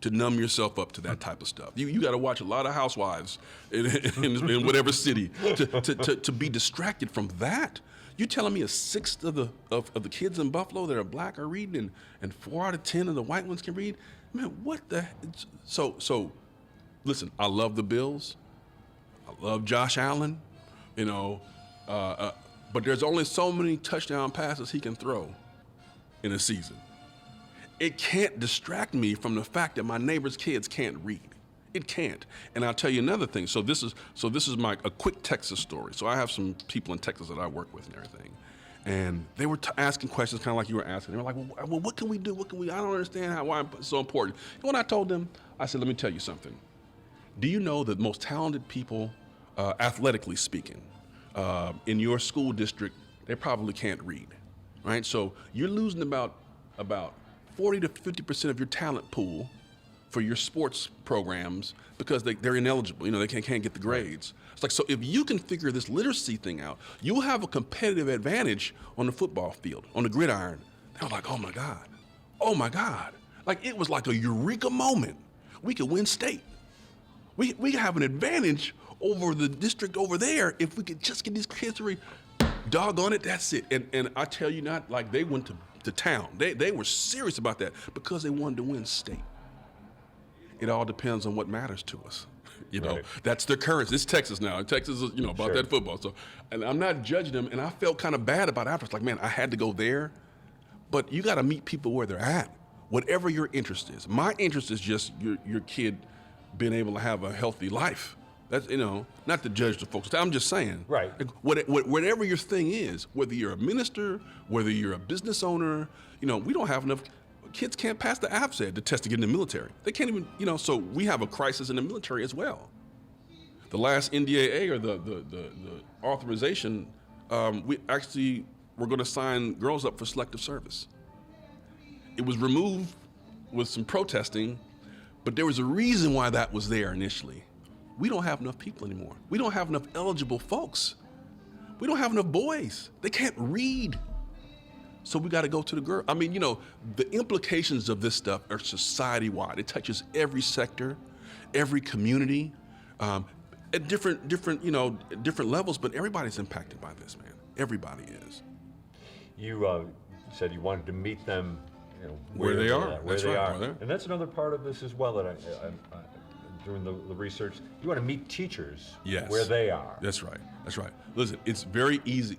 to numb yourself up to that type of stuff. You got to watch a lot of Housewives in whatever city to be distracted from that. You telling me a sixth of the kids in Buffalo that are black are reading, and 4 out of 10 of the white ones can read? Man, what the? So, listen. I love the Bills. I love Josh Allen. You know, but there's only so many touchdown passes he can throw in a season. It can't distract me from the fact that my neighbor's kids can't read. It can't. And I'll tell you another thing. So this is a quick Texas story. So I have some people in Texas that I work with and everything. And they were asking questions kind of like you were asking. They were like, well, what can we do? I don't understand why it's so important. And when I told them, I said, let me tell you something. Do you know that most talented people, athletically speaking, in your school district, they probably can't read, right? So you're losing about 40 to 50% of your talent pool for your sports programs because they're ineligible. You know, they can't get the grades. It's like, so if you can figure this literacy thing out, you'll have a competitive advantage on the football field, on the gridiron. They were like, oh my God. Like, it was like a eureka moment. We could win state. We have an advantage over the district over there if we could just get these kids to read. Doggone it, that's it. And I tell you not, like, they went to town. They were serious about that because they wanted to win state. It all depends on what matters to us. You know, that's their currency. It's Texas now. Texas is, about that football. So, and I'm not judging them, and I felt kind of bad about it after. It's like, man, I had to go there. But you got to meet people where they're at, whatever your interest is. My interest is just your kid being able to have a healthy life. That's, not to judge the folks. I'm just saying. Right. Whatever your thing is, whether you're a minister, whether you're a business owner, we don't have enough. Kids can't pass the AFSED, the test to get in the military. They can't even, so we have a crisis in the military as well. The last NDAA, or the authorization, we actually were going to sign girls up for selective service. It was removed with some protesting, but there was a reason why that was there initially. We don't have enough people anymore. We don't have enough eligible folks. We don't have enough boys. They can't read. So we got to go to the girl. I mean, the implications of this stuff are society-wide. It touches every sector, every community, at different levels, but everybody's impacted by this, man. Everybody is. You said you wanted to meet them, where they are. Where they are. And that's another part of this as well that I doing the research. You want to meet teachers where they are. That's right. Listen, it's very easy.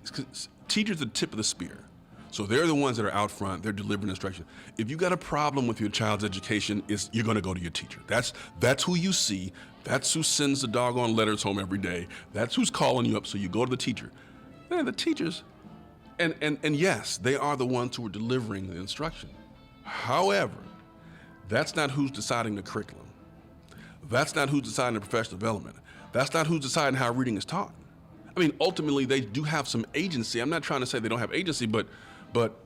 Teachers are the tip of the spear. So they're the ones that are out front. They're delivering instruction. If you got a problem with your child's education, you're going to go to your teacher. That's who you see. That's who sends the doggone letters home every day. That's who's calling you up. So you go to the teacher. Man, the teachers, and yes, they are the ones who are delivering the instruction. However, that's not who's deciding the curriculum. That's not who's deciding the professional development. That's not who's deciding how reading is taught. I mean, ultimately, they do have some agency. I'm not trying to say they don't have agency, but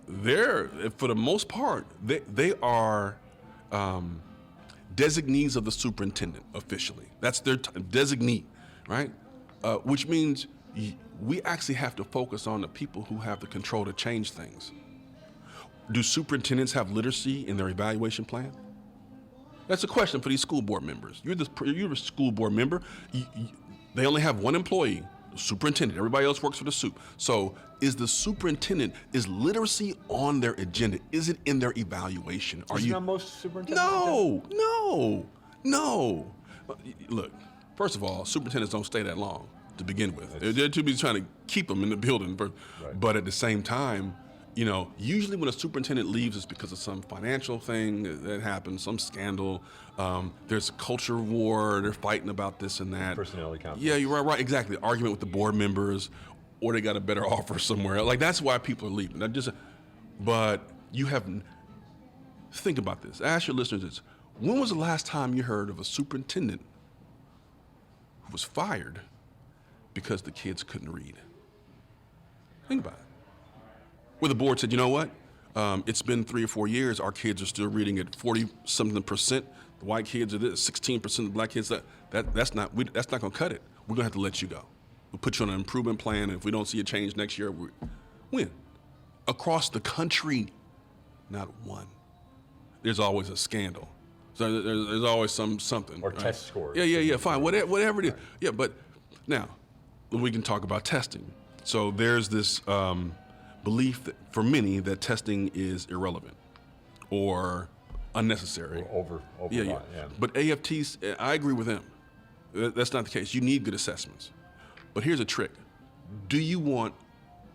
they're, for the most part, they are designees of the superintendent officially. That's their designee, right? Which means we actually have to focus on the people who have the control to change things. Do superintendents have literacy in their evaluation plan? That's a question for these school board members. You're a school board member. They only have one employee, the superintendent. Everybody else works for the soup. So is the superintendent, is literacy on their agenda? Is it in their evaluation? Isn't that most superintendents? No. Look, first of all, superintendents don't stay that long to begin with. They're too busy trying to keep them in the building. But at the same time, usually when a superintendent leaves, it's because of some financial thing that happens, some scandal. There's a culture war. They're fighting about this and that. Personality conflict. Yeah, you're right. Exactly. Argument with the board members, or they got a better offer somewhere. Like, that's why people are leaving. But you have, think about this. Ask your listeners this. When was the last time you heard of a superintendent who was fired because the kids couldn't read? Think about it. Where the board said, you know what? It's been 3 or 4 years. Our kids are still reading at 40-something%. The white kids are this, 16% of the black kids. That's not going to cut it. We're going to have to let you go. We'll put you on an improvement plan, and if we don't see a change next year, we win. Across the country, not one. There's always a scandal. So there's always something. Or right? Test scores. Yeah, fine, whatever it is. Yeah, but now, we can talk about testing. So there's this belief that, for many, that testing is irrelevant or unnecessary. Or over yeah. But AFTs, I agree with them. That's not the case. You need good assessments. But here's a trick. Do you want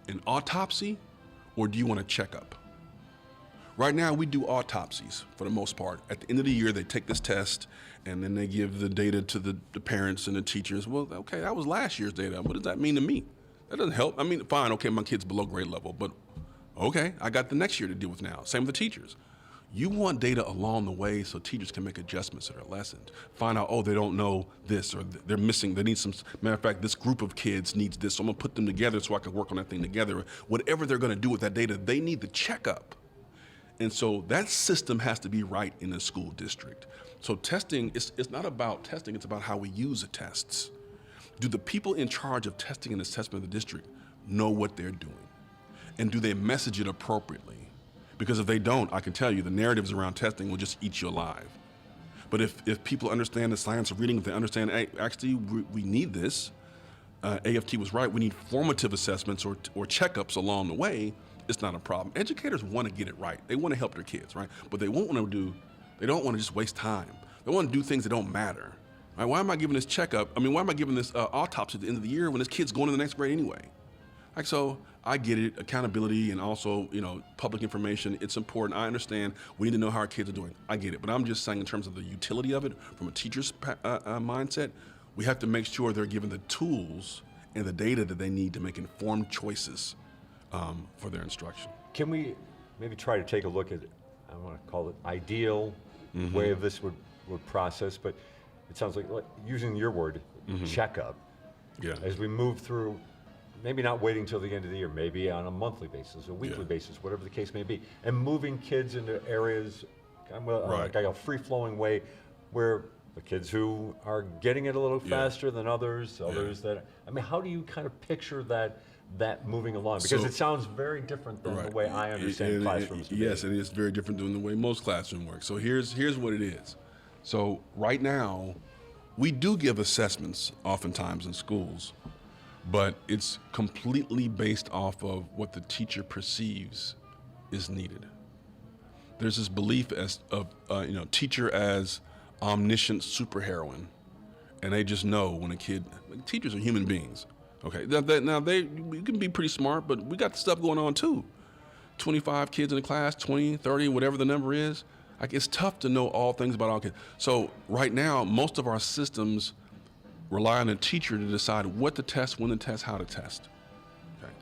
an autopsy or do you want a checkup? Right now, we do autopsies for the most part. At the end of the year, they take this test, and then they give the data to the parents and the teachers. Well, okay, that was last year's data. What does that mean to me? That doesn't help. I mean, fine, okay, my kid's below grade level, but okay, I got the next year to deal with now. Same with the teachers. You want data along the way so teachers can make adjustments to their lessons. Find out, oh, they don't know this, or they're missing, they need some, matter of fact, this group of kids needs this, so I'm gonna put them together so I can work on that thing together. Whatever they're gonna do with that data, they need the checkup. And so that system has to be right in the school district. So testing, it's not about testing, it's about how we use the tests. Do the people in charge of testing and assessment of the district know what they're doing? And do they message it appropriately? Because if they don't, I can tell you the narratives around testing will just eat you alive. But if people understand the science of reading, if they understand, hey, actually we need this, AFT was right, we need formative assessments or checkups along the way, it's not a problem. Educators want to get it right. They want to help their kids, right? But they don't want to just waste time. They want to do things that don't matter. Right? Why am I giving this checkup? I mean, why am I giving this autopsy at the end of the year when this kid's going to the next grade anyway? Like, so I get it, accountability and also, public information, it's important. I understand we need to know how our kids are doing. I get it, but I'm just saying in terms of the utility of it, from a teacher's mindset, we have to make sure they're given the tools and the data that they need to make informed choices for their instruction. Can we maybe try to take a look at, I want to call it ideal way of this would process, but it sounds like using your word, checkup, as we move through, maybe not waiting till the end of the year, maybe on a monthly basis, a weekly basis, whatever the case may be, and moving kids into areas, like a free-flowing way where the kids who are getting it a little faster than others that, I mean, how do you kind of picture that moving along? Because it sounds very different than the way I understand classrooms. Yes, it is very different than the way most classroom work. So here's what it is. So right now, we do give assessments oftentimes in schools, but it's completely based off of what the teacher perceives is needed. There's this belief of teacher as omniscient superheroine, and they just know when teachers are human beings. Okay, now you can be pretty smart, but we got stuff going on too. 25 kids in the class, 20, 30, whatever the number is. Like, it's tough to know all things about all kids. So right now, most of our systems rely on a teacher to decide what to test, when to test, how to test. Okay.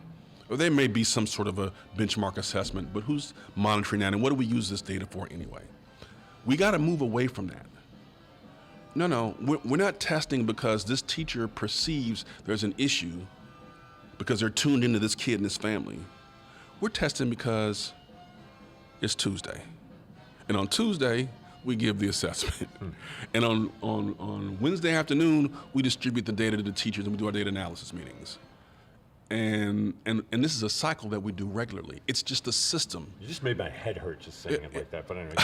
Or there may be some sort of a benchmark assessment, but who's monitoring that, and what do we use this data for anyway? We got to move away from that. No, we're not testing because this teacher perceives there's an issue because they're tuned into this kid and his family. We're testing because it's Tuesday. And on Tuesday, we give the assessment. And on Wednesday afternoon, we distribute the data to the teachers and we do our data analysis meetings. And this is a cycle that we do regularly. It's just a system. You just made my head hurt just saying it like that, but anyway.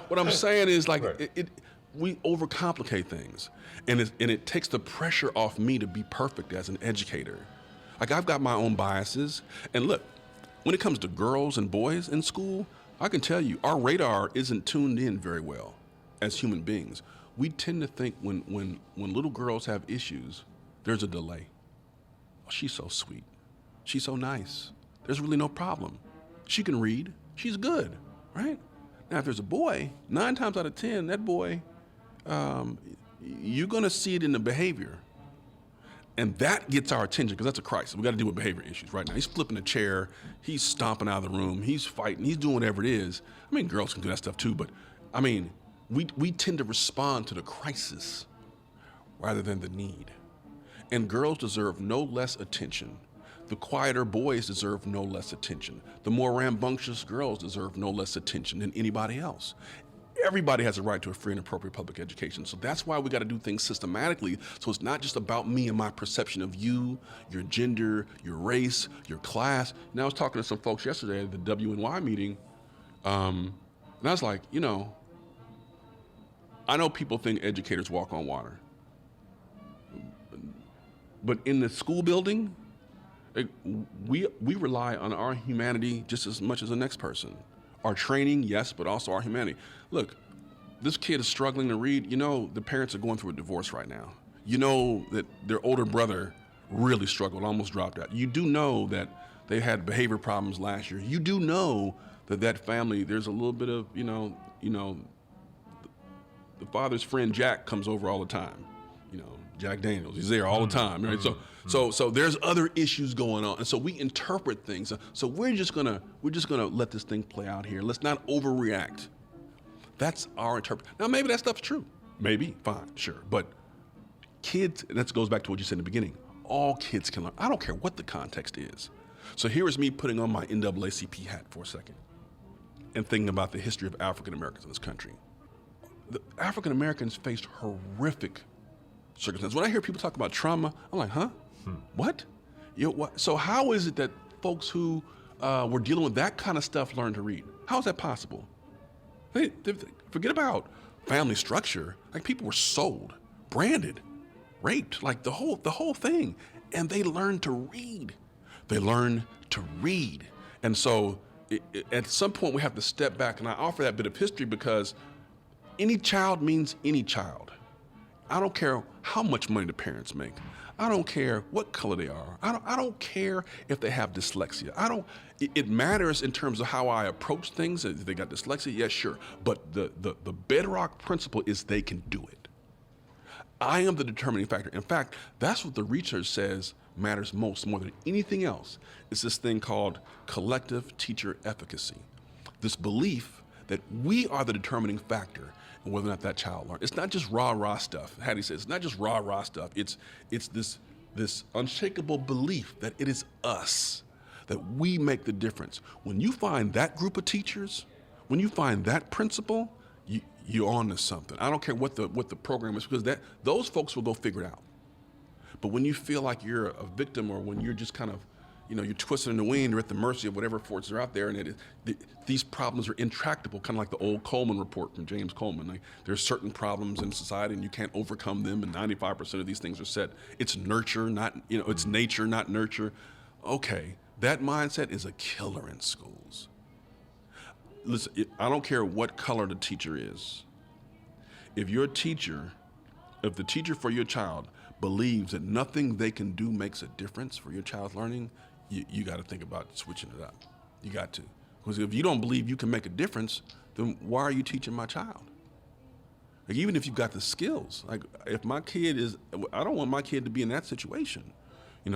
what I'm saying is, like, we overcomplicate things, and it takes the pressure off me to be perfect as an educator. Like, I've got my own biases, and look, when it comes to girls and boys in school, I can tell you, our radar isn't tuned in very well as human beings. We tend to think when little girls have issues, there's a delay. Oh, she's so sweet. She's so nice. There's really no problem. She can read. She's good, right? Now, if there's a boy, 9 times out of 10, that boy, you're going to see it in the behavior. And that gets our attention because that's a crisis. We got to deal with behavior issues right now. He's flipping a chair, he's stomping out of the room, he's fighting, he's doing whatever it is. I mean, girls can do that stuff too, but I mean, we tend to respond to the crisis rather than the need. And girls deserve no less attention. The quieter boys deserve no less attention. The more rambunctious girls deserve no less attention than anybody else. Everybody has a right to a free and appropriate public education. So that's why we got to do things systematically. So it's not just about me and my perception of you, your gender, your race, your class. And I was talking to some folks yesterday at the WNY meeting, and I was like, you know, I know people think educators walk on water. But in the school building, we rely on our humanity just as much as the next person. Our training, yes, but also our humanity. Look, this kid is struggling to read. You know, the parents are going through a divorce right now. You know that their older brother really struggled, almost dropped out. You do know that they had behavior problems last year. You do know that family, there's a little bit of, you know, the father's friend Jack comes over all the time. You know, Jack Daniels, he's there all the time, right? So there's other issues going on, and so we interpret things. So we're just gonna let this thing play out here. Let's not overreact. That's our interpretation. Now maybe that stuff's true. Maybe, fine, sure. But kids, and that goes back to what you said in the beginning. All kids can learn. I don't care what the context is. So here is me putting on my NAACP hat for a second and thinking about the history of African Americans in this country. The African Americans faced horrific circumstances. When I hear people talk about trauma, I'm like, huh? What? You know, what? So how is it that folks who were dealing with that kind of stuff learned to read? How is that possible? Forget about family structure. Like, people were sold, branded, raped, like the whole thing. And they learned to read. They learned to read. And so at some point we have to step back, and I offer that bit of history because any child means any child. I don't care how much money the parents make. I don't care what color they are. I don't care if they have dyslexia. It matters in terms of how I approach things. If they got dyslexia, yes, sure. But the bedrock principle is they can do it. I am the determining factor. In fact, that's what the research says matters most, more than anything else. It's this thing called collective teacher efficacy. This belief that we are the determining factor in whether or not that child learns. It's not just rah-rah stuff. Hattie says, it's not just rah-rah stuff. It's this unshakable belief that it is us, that we make the difference. When you find that group of teachers, when you find that principle, you're on to something. I don't care what the program is, because those folks will go figure it out. But when you feel like you're a victim, or when you're just kind of, you're twisted in the wind, you're at the mercy of whatever forces are out there, and these problems are intractable, kind of like the old Coleman report from James Coleman. Like, there's certain problems in society, and you can't overcome them, and 95% of these things are set. It's nurture, not, it's nature, not nurture. Okay, that mindset is a killer in schools. Listen, I don't care what color the teacher is. If the teacher for your child believes that nothing they can do makes a difference for your child's learning, you got to think about switching it up. You got to. Because if you don't believe you can make a difference, then why are you teaching my child? Like, even if you've got the skills, like, if my kid I don't want my kid to be in that situation.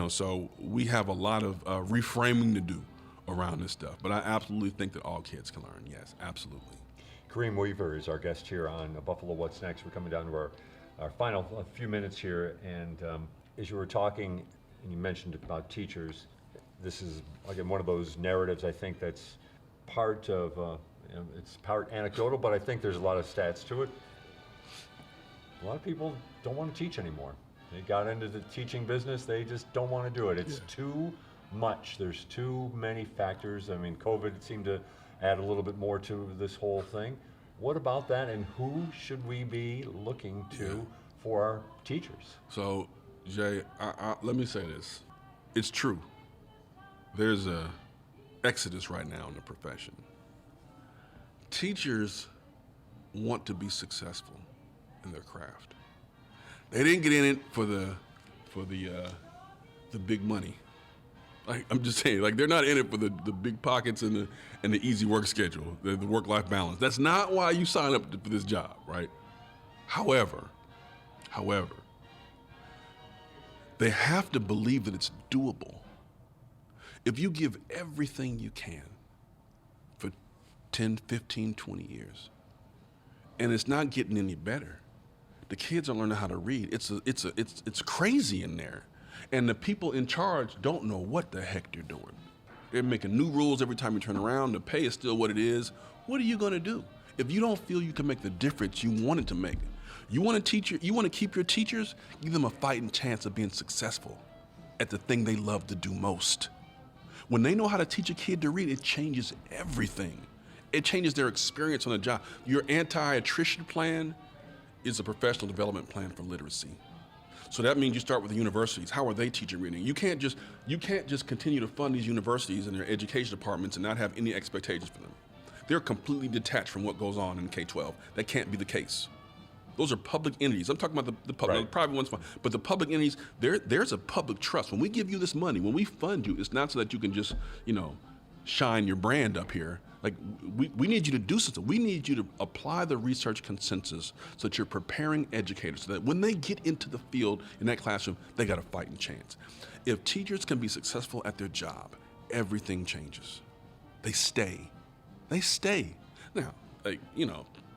So we have a lot of reframing to do around this stuff. But I absolutely think that all kids can learn. Yes, absolutely. Kareem Weaver is our guest here on Buffalo What's Next. We're coming down to our final few minutes here, and as you were talking, and you mentioned about teachers, this is, again, one of those narratives, I think, that's part of, it's part anecdotal, but I think there's a lot of stats to it. A lot of people don't want to teach anymore. They got into the teaching business, they just don't want to do it. It's too much. There's too many factors. I mean, COVID seemed to add a little bit more to this whole thing. What about that, and who should we be looking to for our teachers? So, Jay, let me say this. It's true. There's a exodus right now in the profession. Teachers want to be successful in their craft. They didn't get in it for the big money. Like, I'm just saying, like, they're not in it for the big pockets and the easy work schedule, the work-life balance. That's not why you sign up for this job, right? However, They have to believe that it's doable. If you give everything you can for 10, 15, 20 years, and it's not getting any better, the kids are learning how to read. It's crazy in there. And the people in charge don't know what the heck they're doing. They're making new rules every time you turn around. The pay is still what it is. What are you gonna do? If you don't feel you can make the difference you wanted to make, you want to keep your teachers, give them a fighting chance of being successful at the thing they love to do most. When they know how to teach a kid to read, it changes everything. It changes their experience on the job. Your anti-attrition plan is a professional development plan for literacy. So that means you start with the universities. How are they teaching reading? You can't just continue to fund these universities and their education departments and not have any expectations for them. They're completely detached from what goes on in K-12. That can't be the case. Those are public entities. I'm talking about the public, the private ones, but the public entities, there's a public trust. When we give you this money, when we fund you, it's not so that you can just, shine your brand up here. Like, we need you to do something. We need you to apply the research consensus so that you're preparing educators so that when they get into the field in that classroom, they got a fighting chance. If teachers can be successful at their job, everything changes. They stay. Now,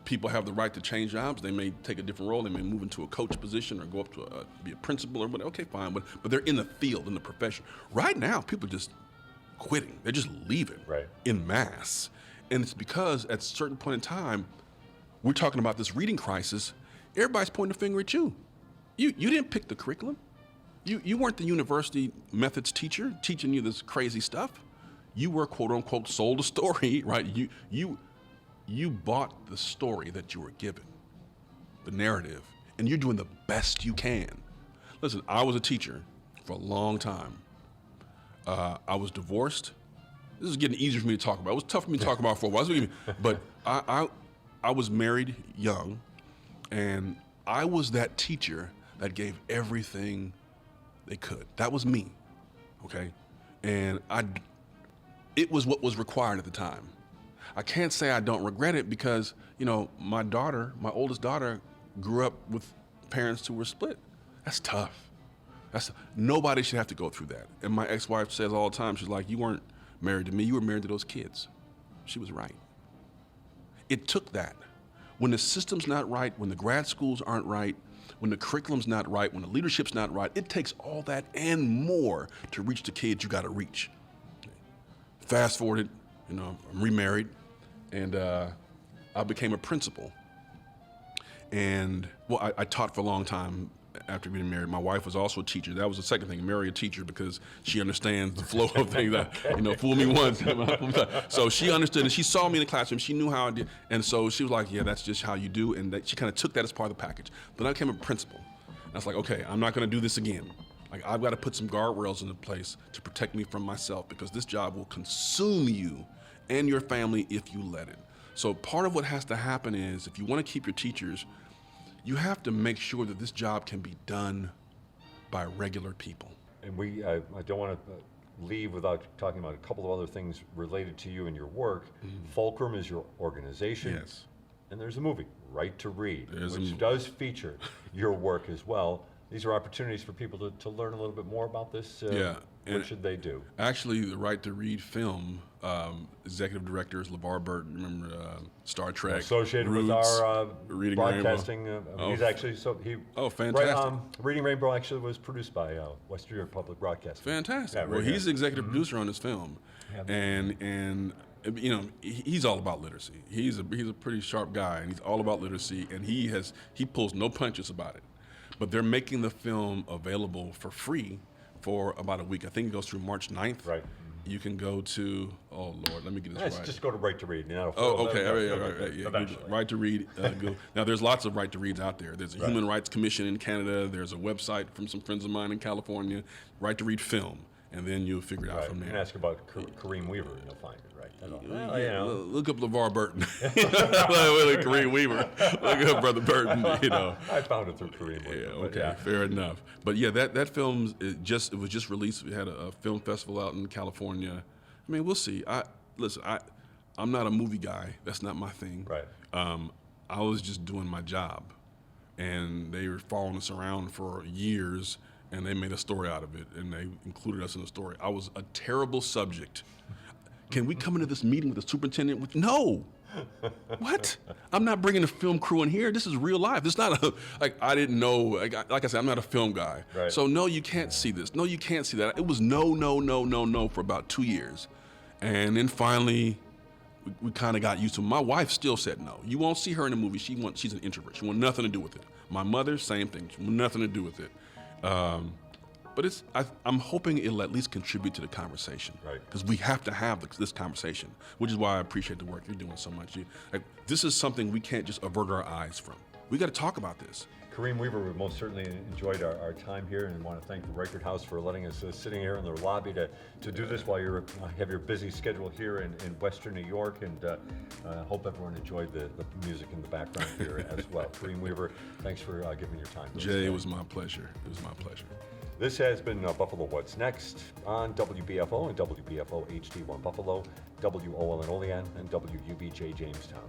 people have the right to change jobs. They may take a different role. They may move into a coach position or go up to be a principal or whatever. Okay, fine, but they're in the field, in the profession. Right now, people are just quitting. They're just leaving in mass. And it's because at a certain point in time, we're talking about this reading crisis. Everybody's pointing a finger at you. You didn't pick the curriculum. You weren't the university methods teacher teaching you this crazy stuff. You were, quote unquote, sold a story, right? You bought the story that you were given, the narrative, and you're doing the best you can. Listen, I was a teacher for a long time. I was divorced. This is getting easier for me to talk about. It was tough for me to talk about for a while. But I was married young, and I was that teacher that gave everything they could. That was me, okay? And it was what was required at the time. I can't say I don't regret it because, my oldest daughter grew up with parents who were split. That's tough. Nobody should have to go through that. And my ex-wife says all the time, she's like, you weren't married to me, you were married to those kids. She was right. It took that. When the system's not right, when the grad schools aren't right, when the curriculum's not right, when the leadership's not right, it takes all that and more to reach the kids you gotta reach. Fast forwarded, I'm remarried, and I became a principal. And, I taught for a long time after being married. My wife was also a teacher. That was the second thing, marry a teacher because she understands the flow of things. Fool me once. So she understood, and she saw me in the classroom. She knew how I did. And so she was like, yeah, that's just how you do. And she kind of took that as part of the package. Then I became a principal. And I was like, okay, I'm not going to do this again. Like, I've got to put some guardrails into place to protect me from myself because this job will consume you and your family if you let it. So part of what has to happen is if you want to keep your teachers, you have to make sure that this job can be done by regular people. And I don't want to leave without talking about a couple of other things related to you and your work. Fulcrum is your organization. Yes. And there's a movie, Right to Read, which does feature your work as well. These are opportunities for people to learn a little bit more about this. What should they do? Actually, the Right to Read film, executive director is LeVar Burton. Remember Star Trek? Associated Roots, with our Reading broadcasting. Rainbow. He's actually fantastic. Reading Rainbow actually was produced by Western New York Public Broadcasting. Fantastic. Yeah, he's the executive producer on this film, and he's all about literacy. He's a pretty sharp guy, and he's all about literacy, and he pulls no punches about it. But they're making the film available for free for about a week. I think it goes through March 9th. Right. You can go to, oh Lord, let me get this right. Just go to Right to Read. Right to Read. Now, there's lots of Right to Reads out there. There's a Human Rights Commission in Canada. There's a website from some friends of mine in California, Right to Read Film, and then you'll figure it out from there. You can ask about Kareem Weaver, and you'll find it, right? Look up LeVar Burton. Kareem Weaver. Look up Brother Burton. I found it through Kareem Weaver. Fair enough. But yeah, that film it was just released. We had a film festival out in California. I mean, we'll see. I'm not a movie guy. That's not my thing. Right. I was just doing my job, and they were following us around for years. and they made a story out of it, and they included us in the story. I was a terrible subject. Can we come into this meeting with the superintendent? No. What? I'm not bringing a film crew in here. This is real life. It's not I didn't know. Like I said, I'm not a film guy. Right. So no, you can't see this. No, you can't see that. It was no for about 2 years. And then finally, we kind of got used to it. My wife still said no. You won't see her in the movie. She's an introvert. She wants nothing to do with it. My mother, same thing. She wants nothing to do with it. But I'm hoping it'll at least contribute to the conversation. Right. Because we have to have this conversation, which is why I appreciate the work you're doing so much. This is something we can't just avert our eyes from. We got to talk about this. Kareem Weaver, we most certainly enjoyed our time here, and want to thank the Reichert House for letting us sitting here in their lobby to do this while you have your busy schedule here in Western New York, and hope everyone enjoyed the music in the background here as well. Kareem Weaver, thanks for giving your time. Jay, it was my pleasure. It was my pleasure. This has been Buffalo What's Next on WBFO and WBFO HD1 Buffalo, WOLN Olean, and WUBJ Jamestown.